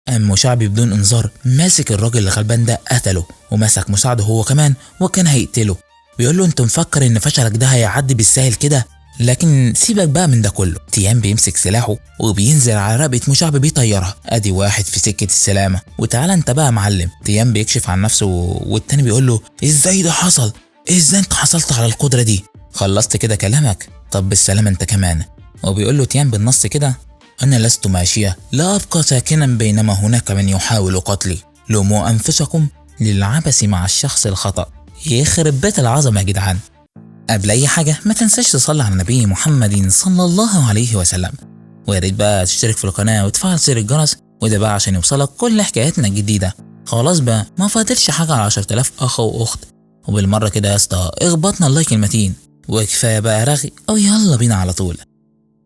قام مشعبي بدون انذار ماسك الراجل الغلبان ده قتله، ومسك مساعده هو كمان وكان هيقتله. بيقول له انت مفكر ان فشلك ده هيعدي بالسهل كده؟ لكن سيبك بقى من ده كله. تيان بيمسك سلاحه وبينزل على رقبة مشعبي بيطيرها. ادي واحد في سكة السلامة. وتعالى انت بقى معلم. تيان بيكشف عن نفسه والتاني بيقول له ازاي ده حصل؟ ازاي انت حصلت على القدرة دي؟ خلصت كده كلامك؟ طب بالسلامة انت كمان. وبيقول له تيان بالنص كده انا لست ماشية لا ابقى ساكنا بينما هناك من يحاول قتلي، لوموا انفسكم للعبث مع الشخص الخطأ. يخرب بيت العظمة يا جدعان. قبل اي حاجة ما تنساش تصلي على النبي محمد صلى الله عليه وسلم، ويا ريت بقى تشترك في القناة وتفعل زر الجرس، وده بقى عشان يوصلك كل حكاياتنا الجديدة. خلاص بقى ما فاضلش حاجة على 10,000 اخ واخت. وبالمرة كده يا اسطى اخبطنا اللايك المتين، وكفاية بقى رغي او يلا بينا على طول.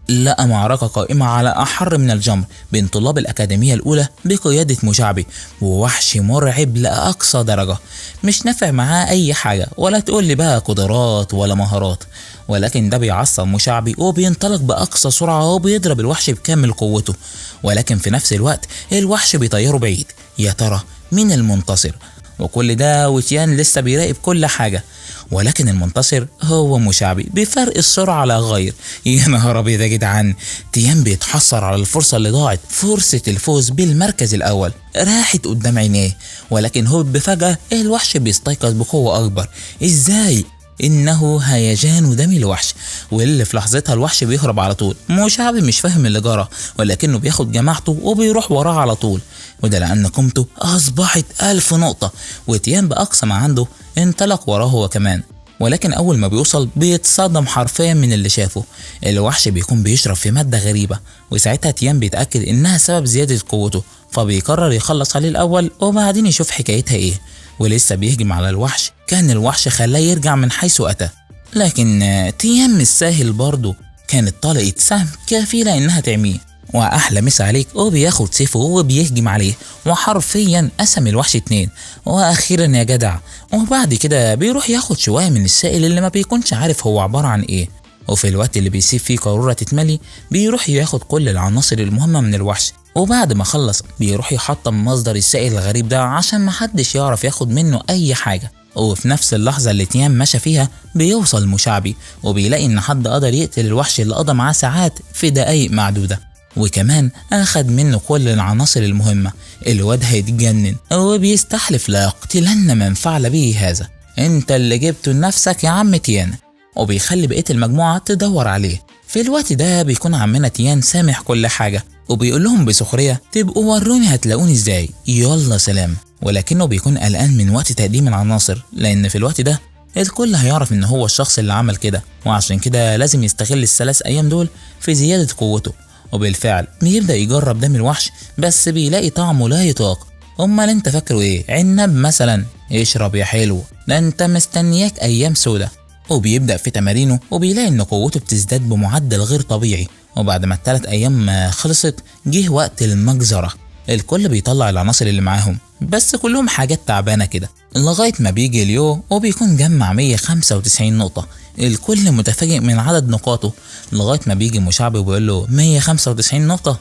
لقى معركة قائمة على أحر من الجمر بين طلاب الأكاديمية الأولى بقيادة مشعبي ووحش مرعب لأقصى درجة، مش نافع معاه أي حاجة، ولا تقول لي بقى قدرات ولا مهارات، ولكن ده بيعصب مشعبي وبينطلق بأقصى سرعة وبيضرب الوحش بكامل قوته، ولكن في نفس الوقت الوحش بيطيره بعيد. يا ترى مين المنتصر؟ وكل ده وتيان لسه بيراقب كل حاجة، ولكن المنتصر هو مشعبي بفرق السرعة لا غير. يا نهار ابيض يا جدعان. تيان بيتحسر على الفرصة اللي ضاعت، فرصة الفوز بالمركز الأول راحت قدام عينيه، ولكن هو بفجأة الوحش بيستيقظ بقوة أكبر. إزاي؟ إنه هيجان دم الوحش، واللي في لحظتها الوحش بيهرب على طول. مشعبي مش فاهم اللي جرى، ولكنه بياخد جماعته وبيروح وراه على طول، وده لأن قيمته أصبحت 1000 نقطة. وتيان بأقصى ما عنده انطلق وراه هو كمان، ولكن أول ما بيوصل بيتصدم حرفيا من اللي شافه. الوحش بيكون بيشرب في مادة غريبة، وساعتها تيان بيتأكد إنها سبب زيادة قوته، فبيقرر يخلص عليه الأول وبعدين يشوف حكايتها إيه. ولسه بيهجم على الوحش كان الوحش خلاه يرجع من حيث أتى، لكن تيان مش ساهل برضه، كانت طلقة سهم كفيلة إنها تعميه. واحلى مسا عليك وبياخد سيفه وبيهجم عليه، وحرفيا قسم الوحش 2. واخيرا يا جدع. وبعد كده بيروح ياخد شويه من السائل اللي ما بيكونش عارف هو عباره عن ايه، وفي الوقت اللي بيسيب فيه قاروره تتملي بيروح ياخد كل العناصر المهمه من الوحش، وبعد ما خلص بيروح يحطم مصدر السائل الغريب ده عشان محدش يعرف ياخد منه اي حاجه. وفي نفس اللحظة اللي تيان مشى فيها بيوصل مشعبي وبيلاقي ان حد قدر يقتل الوحش اللي قضى معاه ساعات في دقايق معدودة، وكمان اخد منه كل العناصر المهمة. الواد هيتجنن وبيستحلف لا يقتلن من فعل به هذا. انت اللي جبته لنفسك يا عم تيان، وبيخلي بقية المجموعة تدور عليه. في الوقت ده بيكون عمنا تيان سامح كل حاجة وبيقول لهم بسخرية تبقوا وروني هتلاقوني ازاي، يلا سلام. ولكنه بيكون قلقان من وقت تقديم العناصر، لان في الوقت ده الكل هيعرف ان هو الشخص اللي عمل كده، وعشان كده لازم يستغل ال3 أيام دول في زيادة قوته. وبالفعل بيبدأ يجرب دم الوحش بس بيلاقي طعمه لا يطاق. امال انت فاكره ايه؟ عنب مثلا؟ اشرب يا حلو، ده انت مستنياك ايام سودة. وبيبدأ في تمارينه وبيلاقي ان قوته بتزداد بمعدل غير طبيعي. وبعد ما ال3 أيام خلصت جه وقت المجزرة. الكل بيطلع العناصر اللي معاهم بس كلهم حاجات تعبانة كده، لغاية ما بيجي اليو وبيكون جمع 195 نقطة. الكل متفاجئ من عدد نقاطه، لغاية ما بيجي مشعبي وبيقول له 195 نقطة؟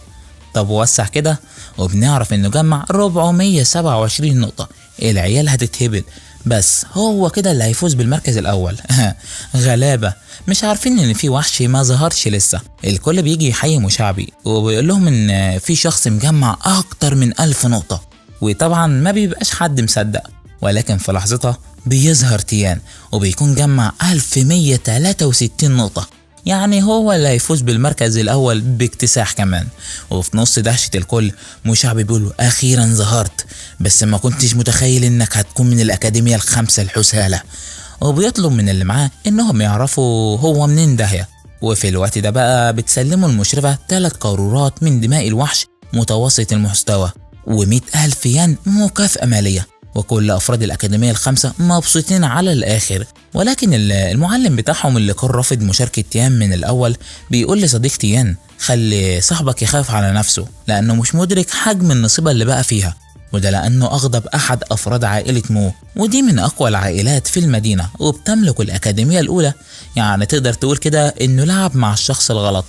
طب وسع كده، وبنعرف انه جمع 427 نقطة. العيال هتتهبل، بس هو كده اللي هيفوز بالمركز الأول. غلابة مش عارفين ان في وحش ما ظهرش لسه. الكل بيجي يحيي مشعبي وبيقول لهم ان في شخص مجمع اكتر من 1000 نقطة، وطبعا ما بيبقاش حد مصدق. ولكن في لحظتها بيظهر تيان وبيكون جمع 1163 نقطة، يعني هو اللي هيفوز بالمركز الأول باكتساح كمان. وفي نص دهشة الكل مشعبي بيقول أخيرا ظهرت، بس ما كنتش متخيل إنك هتكون من الأكاديمية ال5 الحسالة. وبيطلب من اللي معاه إنهم يعرفوا هو منين داهية. وفي الوقت ده بقى بتسلموا المشرفة 3 قارورات من دماء الوحش متوسط المستوى و100,000 ين مكافأة مالية، وكل أفراد الأكاديمية ال5 مبسوطين على الآخر. ولكن المعلم بتاعهم اللي كان رافض مشاركة تيان من الأول بيقول لصديق تيان خلي صاحبك يخاف على نفسه، لأنه مش مدرك حجم النصيبة اللي بقى فيها، وده لأنه أغضب أحد أفراد عائلة مو، ودي من أقوى العائلات في المدينة وبتملك الأكاديمية الأولى، يعني تقدر تقول كده إنه لعب مع الشخص الغلط.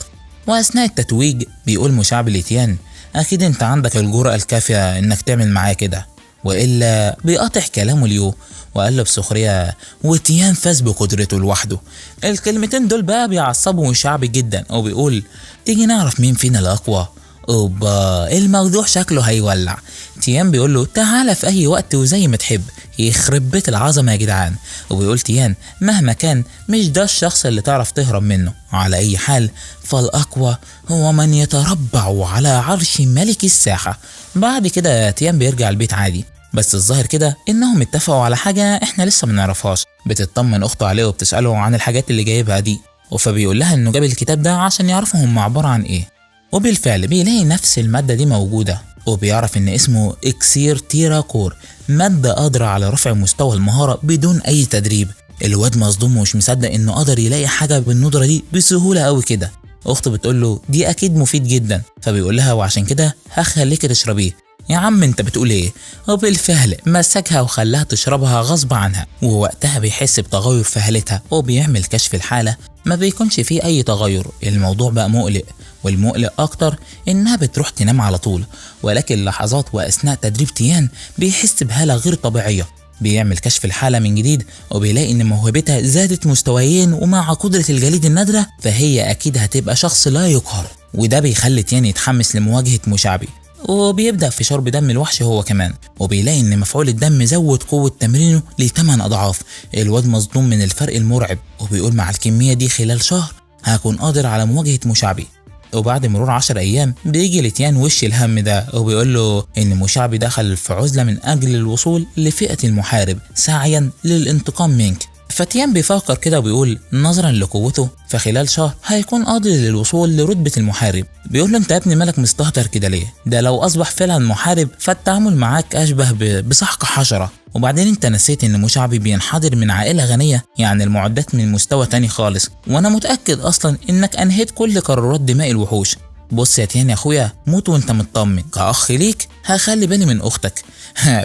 وأثناء التتويج بيقول مشعبي لتيان اكيد انت عندك الجرأة الكافية انك تعمل معاه كده. والا بيقاطع كلامه ليو وقال له بسخريه: وتيان فاز بقدرته لوحده. الكلمتين دول بقى بيعصبوا شعبي جدا وبيقول: تيجي نعرف مين فينا الاقوى. اوبا، الموضوع شكله هيولع. تيان بيقول له: تعالى في اي وقت وزي ما تحب. يخرب بيت العظمه يا جدعان. وبيقول تيان: مهما كان مش ده الشخص اللي تعرف تهرب منه. على اي حال فالاقوى هو من يتربع على عرش ملك الساحه. بعد كده تيان بيرجع البيت عادي، بس الظاهر كده انهم اتفقوا على حاجه احنا لسه ما نعرفهاش. بتطمن اخته عليه وبتساله عن الحاجات اللي جايبها دي، فبيقول لها انه جاب الكتاب ده عشان يعرفوا هم عباره عن ايه. وبالفعل بيلاقي نفس الماده دي موجوده، وبيعرف ان اسمه اكسير تيراكور، ماده قادره على رفع مستوى المهاره بدون اي تدريب. الواد مصدوم ومش مصدق انه قدر يلاقي حاجه بالندره دي بسهوله قوي كده. اخته بتقول له: دي اكيد مفيد جدا. فبيقول لها: وعشان كده هخليك تشربيه. يا عم انت بتقول ايه؟ وبالفعل مسكها وخلاها تشربها غصب عنها، ووقتها بيحس بتغير في حالتها وبيعمل كشف الحاله. ما بيكونش فيه اي تغير. الموضوع بقى مقلق، والمقلق اكتر انها بتروح تنام على طول. ولكن لحظات واثناء تدريب تيان بيحس بهاله غير طبيعيه. بيعمل كشف الحالة من جديد وبيلاقي ان موهبتها زادت مستويين، ومع قدرة الجليد النادرة فهي اكيد هتبقى شخص لا يقهر. وده بيخلي تيان يتحمس لمواجهة مشعبي، وبيبدأ في شرب دم الوحش هو كمان. وبيلاقي ان مفعول الدم زود قوة تمرينه ل8 اضعاف. الواد مصدوم من الفرق المرعب، وبيقول مع الكمية دي خلال شهر هكون قادر على مواجهة مشعبي. وبعد مرور 10 ايام بيجي لتيان وش الهم ده وبيقول له ان مشعبي دخل في عزلة من اجل الوصول لفئة المحارب سعيا للانتقام منك. فتيان بيفكر كده وبيقول نظرا لقوته فخلال شهر هيكون قادر للوصول لرتبة المحارب. بيقول له: انت يا ابني مالك مستهتر كده ليه؟ ده لو اصبح فعلا محارب فالتعامل معاك اشبه بسحق حشرة. وبعدين انت نسيت ان مشعبي بينحدر من عائلة غنية، يعني المعدات من مستوى تاني خالص، وانا متأكد اصلا انك انهيت كل قرارات دماء الوحوش. بص يا تيان يا اخويا، موت وانت مطمن، كأخ ليك هخلي بالي من اختك.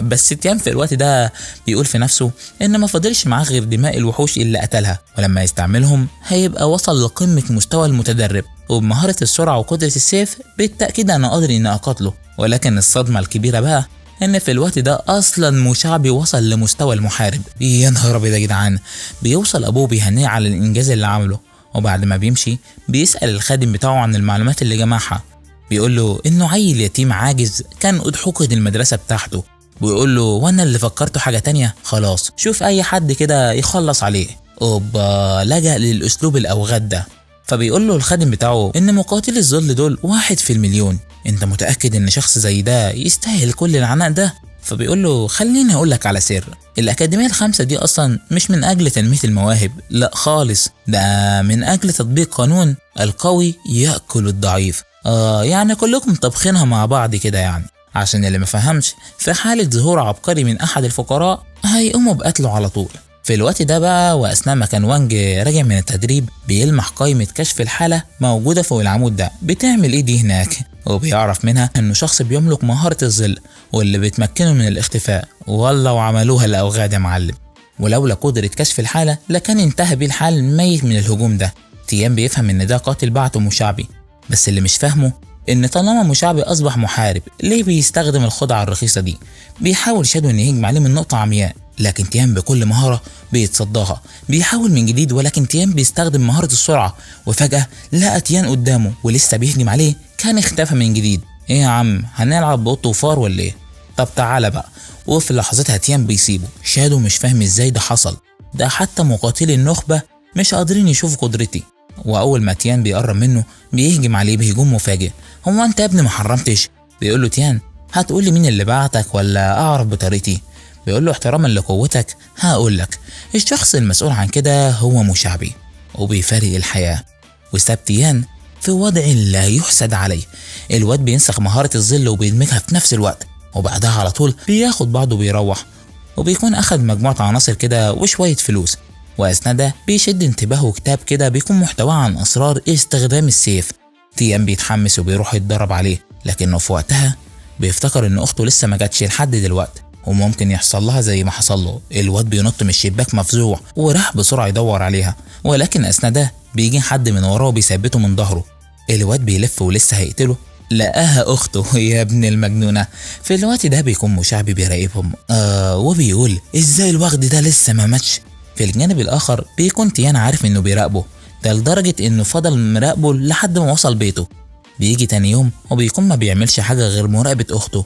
بس تيان في الوقت ده بيقول في نفسه ان ما فاضلش معاه غير دماء الوحوش اللي قتلها، ولما يستعملهم هيبقى وصل لقمة مستوى المتدرب، وبمهارة السرعة وقدرة السيف بالتأكيد انا قادر اني اقاتله. ولكن الصدمة الكبيرة بقى ان في الوقت ده اصلا مشعبي وصل لمستوى المحارب. يا نهار ابيض يا جدعان. بيوصل ابوه بيهنيه على الانجاز اللي عمله، وبعد ما بيمشي بيسأل الخادم بتاعه عن المعلومات اللي جمعها. بيقول له انه عيل يتيم عاجز كان اضحوكة المدرسة بتاعته. بيقول له: وانا اللي فكرته حاجة تانية، خلاص شوف اي حد كده يخلص عليه. اوبا، لجأ للاسلوب الاوغاد ده. فبيقول له الخادم بتاعه ان مقاتلي الظل دول 1 في المليون. انت متأكد ان شخص زي ده يستاهل كل العناء ده؟ فبيقول له: خليني اقول لك على سر، الأكاديمية ال5 دي اصلا مش من اجل تنمية المواهب، لا خالص، ده من اجل تطبيق قانون القوي يأكل الضعيف. يعني كلكم طبخينها مع بعض كده يعني. عشان اللي ما فهمش، في حالة ظهور عبقري من احد الفقراء هيقوموا بقتله على طول. في الوقت ده بقى واثناء ما كان وانج راجع من التدريب بيلمح قائمة كشف الحالة موجودة فوق العمود ده. بتعمل ايه دي هناك؟ وبيعرف منها انه شخص بيملك مهارة الظل واللي بتمكنه من الاختفاء. والله وعملوها الاوغاد يا معلم. ولولا قدرة كشف الحالة لكان انتهى بيه الحال ميت من الهجوم ده. تيان بيفهم ان ده قاتل بعته مشعبي، بس اللي مش فاهمه ان طالما مشعبي اصبح محارب ليه بيستخدم الخدعة الرخيصة دي؟ بيحاول شادو ان يهجم عليه من نقطة عمياء، لكن تيان بكل مهارة بيتصداها. بيحاول من جديد ولكن تيان بيستخدم مهارة السرعة، وفجأة لقى تيان قدامه ولسه بيهجم عليه كان اختفى من جديد. ايه يا عم، هنلعب بقط وفار ولا ايه؟ طب تعالى بقى. وفي لحظتها تيان بيسيبه. شادو مش فاهم ازاي ده حصل، ده حتى مقاتلي النخبة مش قادرين يشوفوا قدرتي. واول ما تيان بيقرب منه بيهجم عليه بهجوم مفاجئ. هو انت يا ابني ما حرمتش؟ بيقول له تيان: هتقول لي مين اللي بعتك ولا اعرف بطريقتي؟ بيقول له: احتراما لقوتك هقول لك، الشخص المسؤول عن كده هو مشعبي. وبيفارق الحياة وساب تيان في وضع لا يحسد عليه. الواد بينسخ مهارة الظل وبيدمجها في نفس الوقت، وبعدها على طول بياخد بعضه وبيروح، وبيكون اخد مجموعة عناصر كده وشوية فلوس. واثناء ده بيشد انتباهه كتاب كده بيكون محتواه عن اسرار استخدام السيف. تيان بيتحمس وبيروح يتدرب عليه، لكنه في وقتها بيفتكر ان اخته لسه ما جاتش لحد دلوقتي وممكن يحصل لها زي ما حصل له. الواد بينط من الشباك مفزوع وراح بسرعة يدور عليها، ولكن اثناء ده بيجي حد من وراه وبيثبته من ظهره. الواد بيلف ولسه هيقتله، لقاها اخته يا ابن المجنونه. في الوقت ده بيكون مشعبي بيراقبهم وبيقول ازاي الوغد ده لسه ما ماتش. في الجانب الاخر بيكون تيان عارف انه بيراقبه، ده لدرجه انه فضل مراقبه لحد ما وصل بيته. بيجي تاني يوم وبيكون ما بيعملش حاجه غير مراقبه اخته.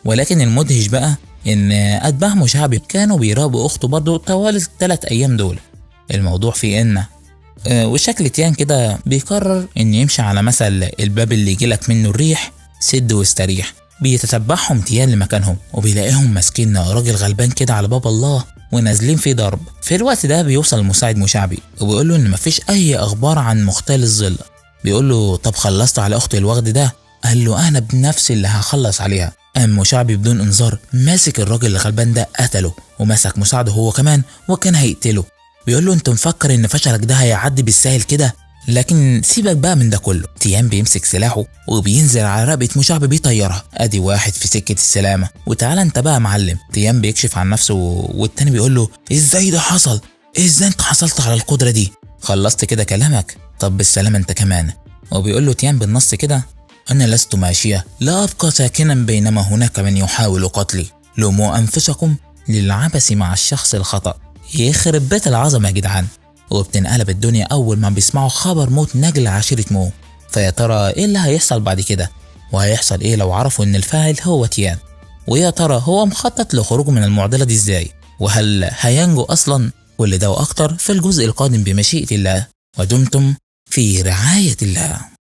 ولكن المدهش بقى ان اتباع مشعبي كانوا بيراقبوا اخته برضه طوال الثلاث ايام دول. الموضوع في ان وشكل تيان كده بيقرر ان يمشي على مثل الباب اللي يجيلك منه الريح سد واستريح. بيتتبعهم تيان لمكانهم وبيلاقيهم ماسكين راجل غلبان كده على باب الله ونازلين فيه ضرب. في الوقت ده بيوصل مساعد مشعبي وبيقول له ان مفيش اي اخبار عن مختال الظل. بيقول له طب خلصت على اخت الوغد ده؟ قال له انا بنفسي اللي هخلص عليها. قام مشعبي بدون انذار ماسك الراجل الغلبان ده قتله ومسك مساعده هو كمان وكان هيقتله. بيقول له انت مفكر ان فشلك ده هيعدي بالسهل كده؟ لكن سيبك بقى من ده كله. تيان بيمسك سلاحه وبينزل على رقبه مشعبي بيطيرها. ادي واحد في سكه السلامه. وتعالى انت بقى معلم. تيان بيكشف عن نفسه والتاني بيقول له ازاي ده حصل؟ ازاي انت حصلت على القدره دي؟ خلصت كده كلامك؟ طب بالسلامه انت كمان. وبيقول له تيان بالنص كده انا لست ماشيه لا ابقى ساكنا بينما هناك من يحاول قتلي. لوموا انفسكم للعبث مع الشخص الخطأ. يخرب بيت العظمه يا جدعان. وبتنقلب الدنيا اول ما بيسمعوا خبر موت نجل عشيرة مو. فيا ترى ايه اللي هيحصل بعد كده؟ وهيحصل ايه لو عرفوا ان الفاعل هو تيان؟ ويا ترى هو مخطط لخروجه من المعضله دي ازاي؟ وهل هينجو اصلا؟ كل ده واكتر في الجزء القادم بمشيئة الله. ودمتم في رعاية الله.